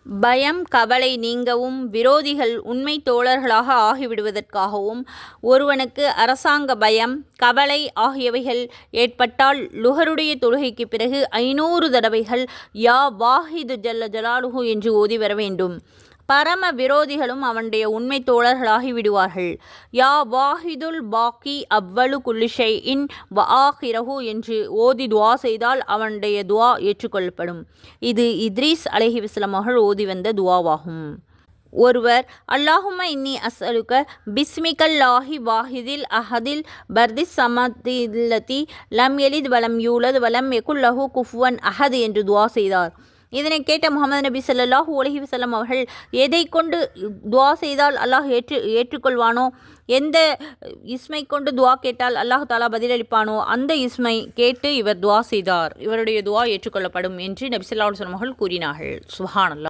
பயம் கவலை நீங்கவும் விரோதிகள் உண்மை தோழர்களாக ஆகிவிடுவதற்காகவும் ஒருவனுக்கு அரசாங்க பயம் கவலை ஆகியவைகள் ஏற்பட்டால் லுஹருடைய தொழுகைக்கு பிறகு 500 தடவைகள் யா வாஹிது ஜல்ல ஜலாலுஹு என்று ஓதி வர வேண்டும். பரம விரோதிகளும் அவனுடைய உண்மை தோழர்களாகி விடுவார்கள். யா வாஹிதுல் பாக்கி அவ்வளு குல்லிஷை இன் வஆஹிரஹு என்று ஓதி துவா செய்தால் அவனுடைய துவா ஏற்றுக்கொள்ளப்படும். இது இத்ரீஸ் அலைஹிஸ்ஸலாம் அவர்கள் ஓதி வந்த துவாவாகும். ஒருவர் அல்லாஹும்ம இன்னி அஸ்அலுக பிஸ்மிகல்லாஹி வாஹிதில் அஹதில் பர்திஸ் சமதில்லதி லம் யலித் வலம் யூலத் வலம் யகுல்லஹு குஃபுவன் அஹத் என்று துவா செய்தார். இதனை கேட்ட முகமது நபி ஸல்லல்லாஹு அலைஹி வஸல்லம் அவர்கள் எதை கொண்டு துவா செய்தால் அல்லாஹ் ஏற்றுக்கொள்வானோ, எந்த இஸ்மை கொண்டு துவா கேட்டால் அல்லாஹ் தாலா பதிலளிப்பானோ அந்த இஸ்மை கேட்டு இவர் துவா செய்தார், இவருடைய துவா ஏற்றுக்கொள்ளப்படும் என்று நபி ஸல்லல்லாஹு அலைஹி வஸல்லம் அவர்கள் கூறினார்கள். சுப்ஹானல்லாஹ்.